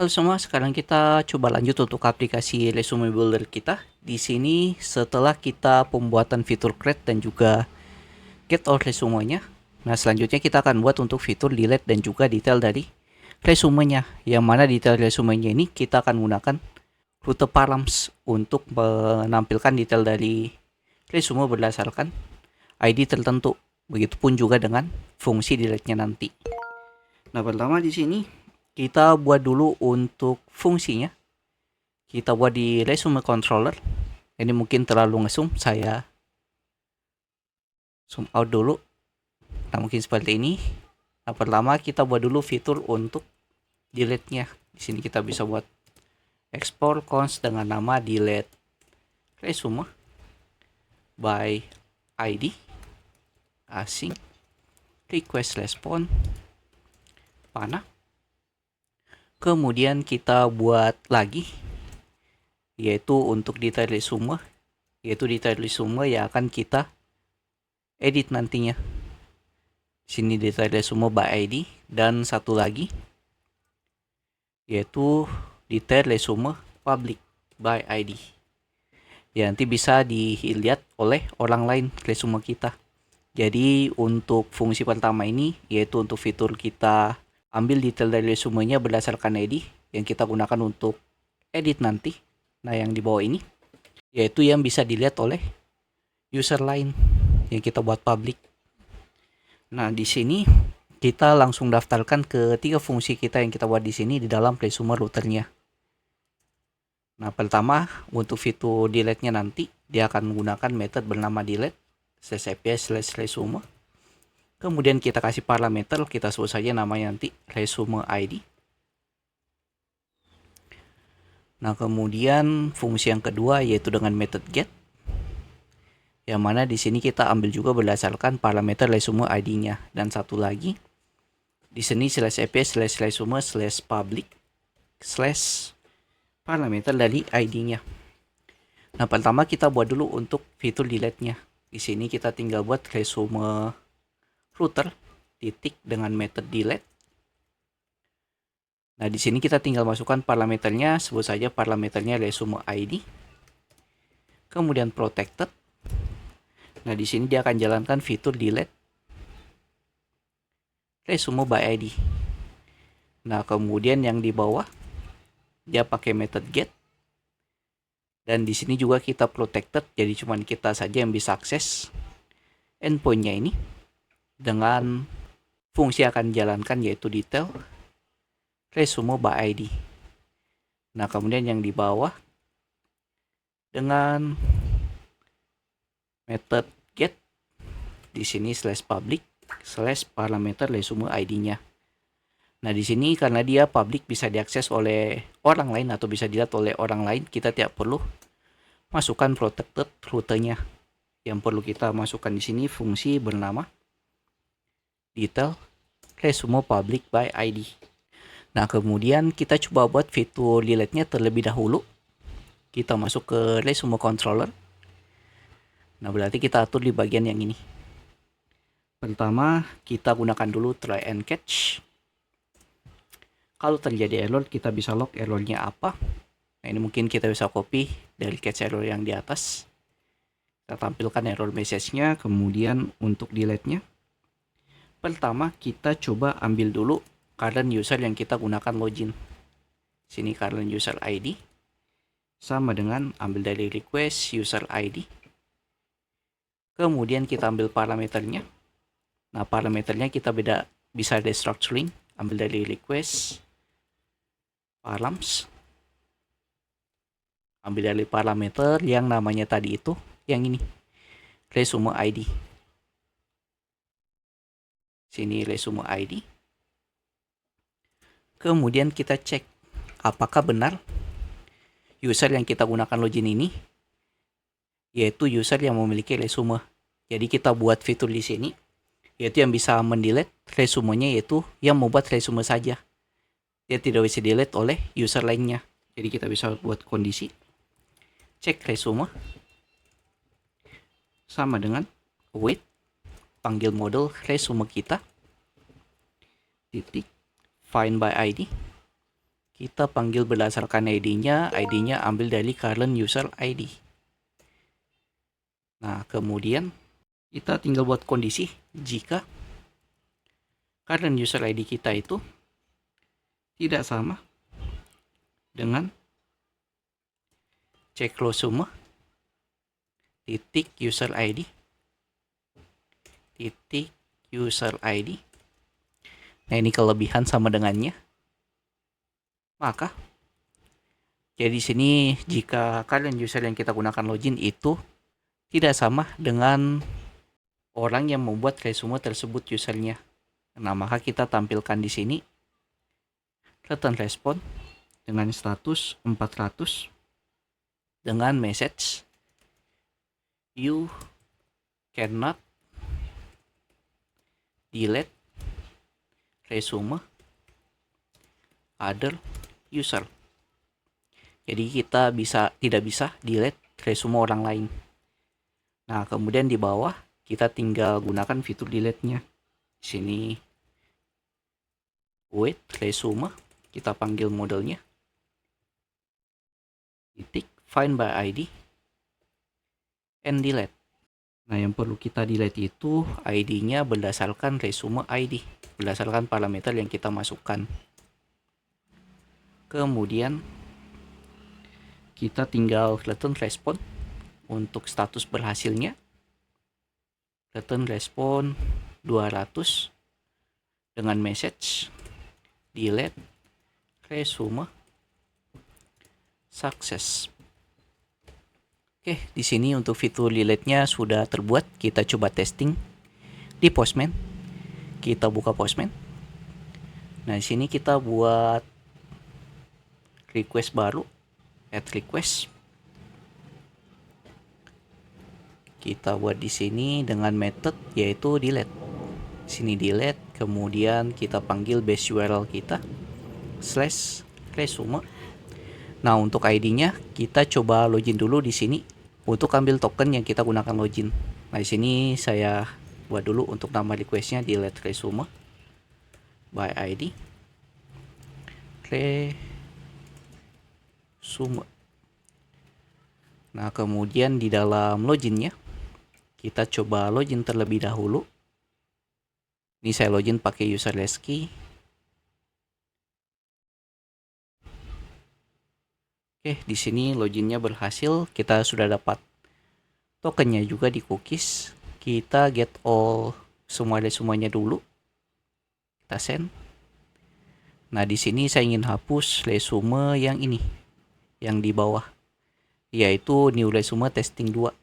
Halo semua, sekarang kita coba lanjut untuk aplikasi resume builder kita. Di sini setelah kita pembuatan fitur create dan juga get all resumenya. Nah, selanjutnya kita akan buat untuk fitur delete dan juga detail dari resumenya. Yang mana detail resumenya ini kita akan gunakan rute params untuk menampilkan detail dari resume berdasarkan ID tertentu. Begitupun juga dengan fungsi delete-nya nanti. Nah, pertama di sini kita buat dulu untuk fungsinya. Kita buat di resume controller. Ini mungkin terlalu ngezoom, saya zoom out dulu. Nah, mungkin seperti ini. Nah, pertama kita buat dulu fitur untuk delete-nya. Di sini kita bisa buat export const dengan nama delete resume by ID asing request response panah. Kemudian kita buat lagi yaitu untuk detail resume, yaitu detail resume yang akan kita edit nantinya. Sini detail resume by ID, dan satu lagi yaitu detail resume public by ID. Ya, nanti bisa dilihat oleh orang lain resume kita. Jadi untuk fungsi pertama ini yaitu untuk fitur kita ambil detail dari resumenya berdasarkan ID yang kita gunakan untuk edit nanti. Nah, yang di bawah ini yaitu yang bisa dilihat oleh user lain yang kita buat public. Nah, di sini kita langsung daftarkan ke tiga fungsi kita yang kita buat di sini di dalam resume routernya. Nah, pertama untuk fitur delete-nya nanti dia akan menggunakan method bernama delete /aps/resume. Kemudian kita kasih parameter, kita sebut saja namanya nanti resume ID. Nah, kemudian fungsi yang kedua yaitu dengan method get, yang mana di sini kita ambil juga berdasarkan parameter resume ID-nya. Dan satu lagi di sini /aps/resume/public/ parameter dari ID-nya. Nah, pertama kita buat dulu untuk fitur delete-nya. Di sini kita tinggal buat resume router titik dengan method delete. Nah, di sini kita tinggal masukkan parameternya, sebut saja parameternya resume ID. Kemudian protected. Nah, di sini dia akan jalankan fitur delete resume by ID. Nah, kemudian yang di bawah dia pakai method get. Dan di sini juga kita protected, jadi cuma kita saja yang bisa akses endpoint-nya ini dengan fungsi akan dijalankan yaitu detail resume by ID. Nah, kemudian yang di bawah dengan method get di sini /public/ parameter resume ID-nya. Nah, di sini karena dia public bisa diakses oleh orang lain atau bisa dilihat oleh orang lain, kita tidak perlu masukkan protected rutenya. Yang perlu kita masukkan di sini fungsi bernama detail resume public by ID. Nah, kemudian kita coba buat fitur delete-nya terlebih dahulu. Kita masuk ke resume controller. Nah, berarti kita atur di bagian yang ini. Pertama, kita gunakan dulu try and catch. Kalau terjadi error, kita bisa log errornya apa. Nah, ini mungkin kita bisa copy dari catch error yang di atas. Kita tampilkan error message-nya, kemudian untuk delete-nya. Pertama, kita coba ambil dulu current user yang kita gunakan login. Sini current user ID. Sama dengan ambil dari request user ID. Kemudian kita ambil parameternya. Nah, parameternya kita bisa destructuring. Ambil dari request params. Ambil dari parameter yang namanya tadi itu, yang ini, resume ID. Sini resume ID. Kemudian kita cek apakah benar user yang kita gunakan login ini yaitu user yang memiliki resume. Jadi kita buat fitur di sini yaitu yang bisa mendelete resumenya, yaitu yang membuat resume saja. Dia tidak bisa delete oleh user lainnya. Jadi kita bisa buat kondisi cek resume sama dengan await, panggil model resume kita titik find by ID. kita panggil berdasarkan ID-nya ambil dari current user ID. Nah, kemudian kita tinggal buat kondisi jika current user ID kita itu tidak sama dengan cek resume titik user ID titik user ID. Nah, ini kelebihan sama dengannya. Maka jadi sini jika kalian user yang kita gunakan login itu tidak sama dengan orang yang membuat resume tersebut usernya. Nah, maka kita tampilkan di sini return respon dengan status 400 dengan message you cannot delete resume other user. Jadi kita tidak bisa delete resume orang lain. Nah, kemudian di bawah kita tinggal gunakan fitur delete-nya. Di sini wait resume, kita panggil modelnya titik find by ID and delete. Nah, yang perlu kita delete itu ID-nya berdasarkan resume ID, berdasarkan parameter yang kita masukkan. Kemudian kita tinggal return respon untuk status berhasilnya. Return respon 200 dengan message delete resume success. Oke, di sini untuk fitur delete-nya sudah terbuat. Kita coba testing di Postman. Kita buka Postman. Nah, di sini kita buat request baru, add request. Kita buat di sini dengan method yaitu delete. Sini delete, kemudian kita panggil base URL kita /resume. Nah, untuk ID-nya kita coba login dulu di sini untuk ambil token yang kita gunakan login. Nah, di sini saya buat dulu untuk nama request-nya delete resume by ID resume. Nah, kemudian di dalam loginnya kita coba login terlebih dahulu. Ini saya login pakai userless key. Oke, di sini loginnya berhasil. Kita sudah dapat tokennya juga di cookies. Kita get all semuanya dulu. Kita send. Nah, di sini saya ingin hapus resume yang ini, yang di bawah, yaitu new resume testing 2.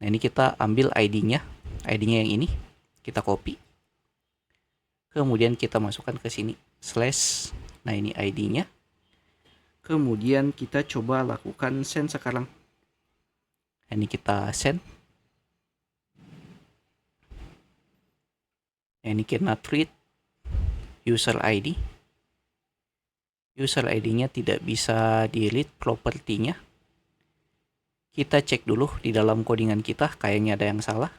Nah, ini kita ambil ID-nya yang ini, kita copy. Kemudian kita masukkan ke sini /. Nah, ini ID-nya. Kemudian kita coba lakukan send sekarang. Ini kita send. Ini cannot read user ID. User ID-nya tidak bisa di-read propertinya. Kita cek dulu di dalam codingan kita, kayaknya ada yang salah.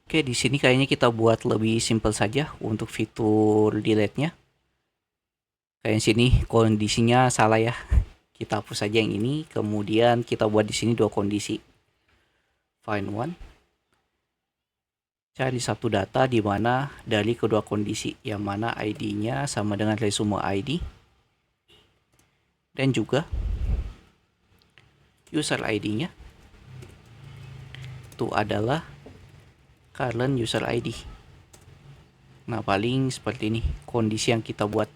Oke, di sini kayaknya kita buat lebih simple saja untuk fitur delete-nya. Kayak sini kondisinya salah ya. Kita hapus saja yang ini, kemudian kita buat di sini dua kondisi. Find one. Cari satu data di mana dari kedua kondisi, yang mana ID-nya sama dengan resume ID dan juga user ID-nya itu adalah current user ID. Nah, paling seperti ini kondisi yang kita buat.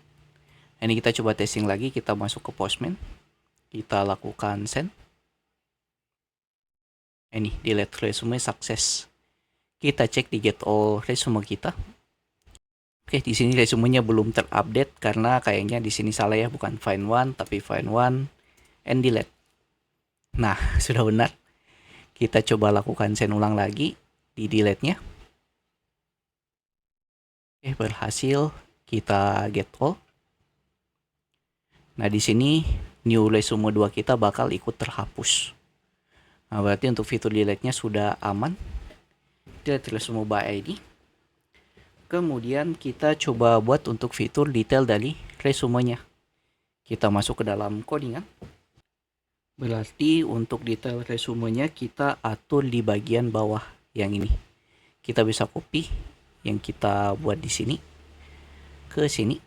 Ini kita coba testing lagi, kita masuk ke Postman, kita lakukan send. Ini delete resume success. Kita cek di get all resume kita. Oke, di sini resumenya belum terupdate karena kayaknya di sini salah ya, bukan find one tapi find one and delete. Nah, sudah benar. Kita coba lakukan send ulang lagi di delete-nya. Oke, berhasil. Kita get all. Nah, di sini new resume 2 kita bakal ikut terhapus. Nah, berarti untuk fitur delete-nya sudah aman. Delete resume by ID. Kemudian kita coba buat untuk fitur detail dari resumenya. Kita masuk ke dalam codingan. Berarti untuk detail resumenya kita atur di bagian bawah yang ini. Kita bisa copy yang kita buat di sini ke sini.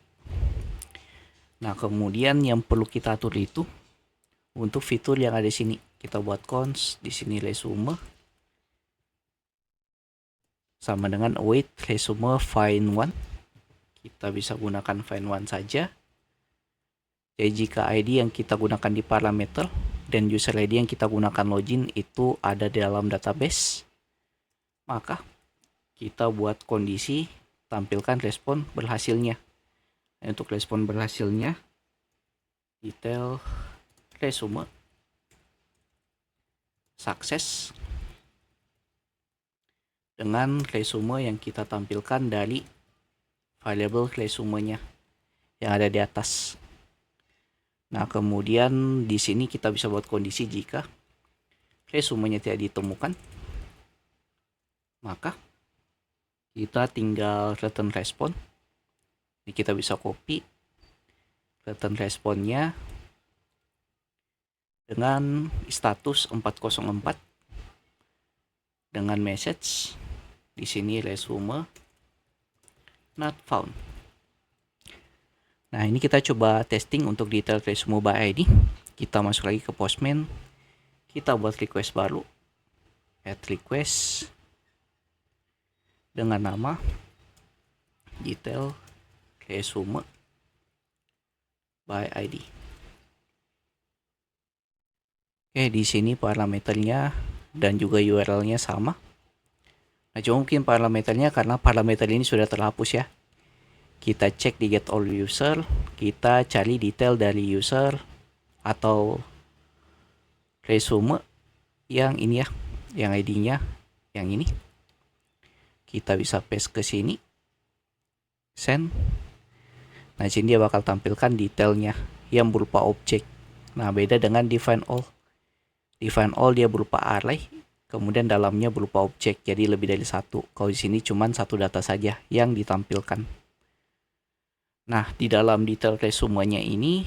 Nah, kemudian yang perlu kita atur itu untuk fitur yang ada di sini. Kita buat cons di sini resume sama dengan await resume find one. Kita bisa gunakan find one saja. Jadi jika ID yang kita gunakan di parameter dan user ID yang kita gunakan login itu ada di dalam database, maka kita buat kondisi tampilkan respon berhasilnya. Untuk respon berhasilnya detail resume sukses dengan resume yang kita tampilkan dari variable resumenya yang ada di atas. Nah, kemudian di sini kita bisa buat kondisi jika resumenya tidak ditemukan, maka kita tinggal return respon. Ini kita bisa copy return responnya dengan status 404 dengan message di sini resume not found. Nah, ini kita coba testing untuk detail resume by ID. Kita masuk lagi ke Postman. Kita buat request baru. Add request dengan nama detail resume by ID. Oke, di sini parameternya dan juga URL-nya sama. Nah, cuma mungkin parameternya karena parameter ini sudah terhapus ya. Kita cek di get all user, kita cari detail dari user atau resume yang ini ya, yang ID-nya yang ini. Kita bisa paste ke sini, send. Nah, sini dia bakal tampilkan detailnya yang berupa objek. Nah, beda dengan define all. Define all dia berupa array, kemudian dalamnya berupa objek, jadi lebih dari satu. Kalau di sini cuma satu data saja yang ditampilkan. Nah, di dalam detail resumenya ini,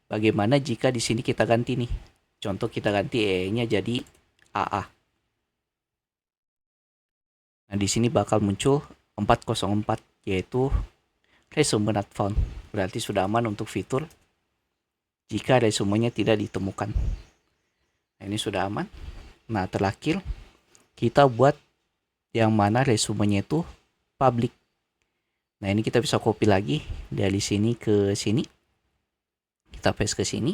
bagaimana jika di sini kita ganti nih? Contoh kita ganti E-nya jadi AA. Nah, di sini bakal muncul 404, yaitu resume not found. Berarti sudah aman untuk fitur jika resumenya tidak ditemukan. Nah, ini sudah aman. Nah, terakhir kita buat yang mana resumenya itu public. Nah, ini kita bisa copy lagi dari sini ke sini. Kita paste ke sini.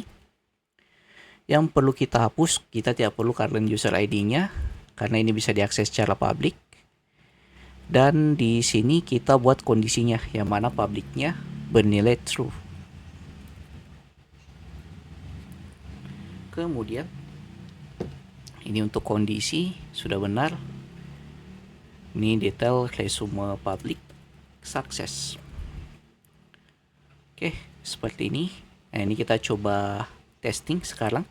Yang perlu kita hapus, kita tidak perlu current user ID-nya karena ini bisa diakses secara public. Dan di sini kita buat kondisinya yang mana publicnya bernilai true. Kemudian ini untuk kondisi sudah benar. Ini detail resume public sukses. Oke, seperti ini. Nah, ini kita coba testing sekarang.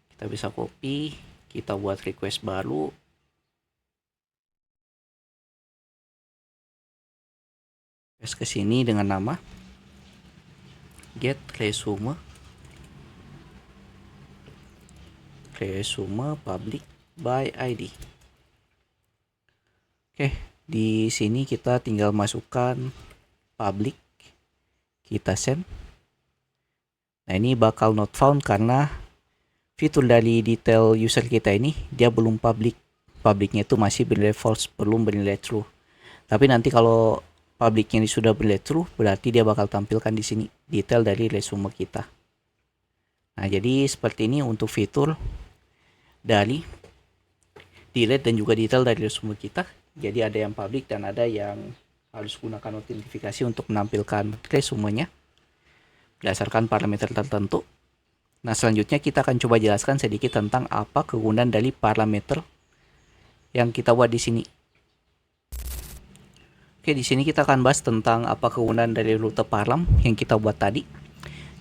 Kita bisa copy, kita buat request baru. Paste ke sini dengan nama get resume public by ID. Oke, di sini kita tinggal masukkan public, kita send. Nah, ini bakal not found karena fitur dari detail user kita ini dia belum public. Publicnya itu masih bernilai false, belum bernilai true. Tapi nanti kalau publicnya ini sudah bernilai true, berarti dia bakal tampilkan di sini detail dari resume kita. Nah, jadi seperti ini untuk fitur dari delete dan juga detail dari resume kita. Jadi ada yang public dan ada yang harus gunakan notifikasi untuk menampilkan resumenya berdasarkan parameter tertentu. Nah, selanjutnya kita akan coba jelaskan sedikit tentang apa kegunaan dari parameter yang kita buat di sini. Oke, di sini kita akan bahas tentang apa kegunaan dari rute param yang kita buat tadi.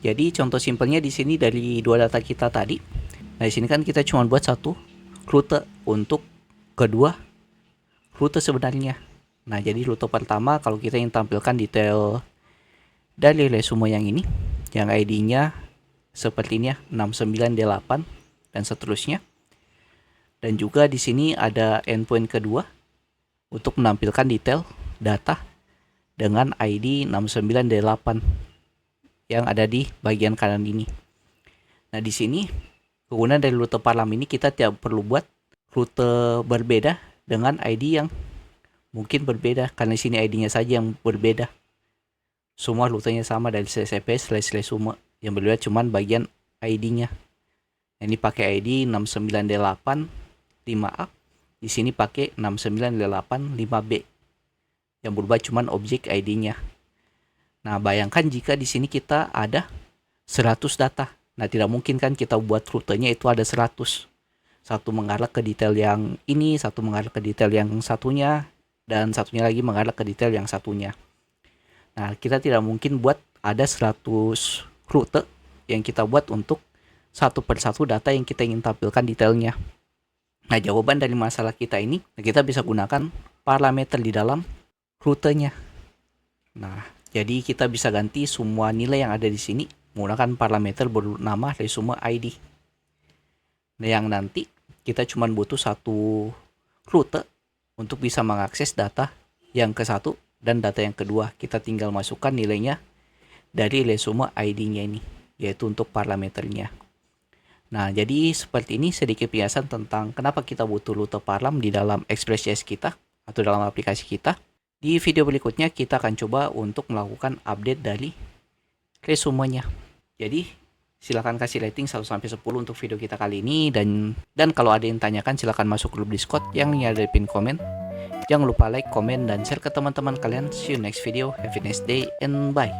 Jadi contoh simpelnya di sini dari dua data kita tadi. Nah, di sini kan kita cuma buat satu rute untuk kedua rute sebenarnya. Nah, jadi rute pertama kalau kita ingin tampilkan detail dari resume yang ini, yang ID-nya seperti ini ya, 69D8 dan seterusnya. Dan juga di sini ada endpoint kedua untuk menampilkan detail data dengan ID 69D8 yang ada di bagian kanan ini. Nah, di sini kegunaan dari rute Parlam ini kita tidak perlu buat rute berbeda dengan ID yang mungkin berbeda, karena di sini ID-nya saja yang berbeda. Semua rutenya sama dari ccp/resume, yang berbeda cuman bagian ID-nya. Ini pakai ID 69D8 5A, di sini pakai 69D8 5B. Yang berubah cuman objek ID-nya. Nah, bayangkan jika di sini kita ada 100 data. Nah, tidak mungkin kan kita buat rutenya itu ada 100. Satu mengarah ke detail yang ini, satu mengarah ke detail yang satunya, dan satunya lagi mengarah ke detail yang satunya. Nah, kita tidak mungkin buat ada 100 rute yang kita buat untuk satu persatu data yang kita ingin tampilkan detailnya. Nah, jawaban dari masalah kita ini, kita bisa gunakan parameter di dalam rutenya. Nah, jadi kita bisa ganti semua nilai yang ada di sini menggunakan parameter bernama resume ID. Nah, yang nanti kita cuma butuh satu rute untuk bisa mengakses data yang ke satu dan data yang kedua. Kita tinggal masukkan nilainya dari resume ID-nya ini, yaitu untuk parameternya. Nah, jadi seperti ini sedikit penjelasan tentang kenapa kita butuh rute Parlam di dalam Express.js kita atau dalam aplikasi kita. Di video berikutnya kita akan coba untuk melakukan update dari resumenya. Jadi silakan kasih rating 1-10 untuk video kita kali ini, dan kalau ada yang tanyakan silakan masuk grup Discord yang linknya ada di pin komen. Jangan lupa like, komen, dan share ke teman-teman kalian. See you next video. Have a nice day and bye.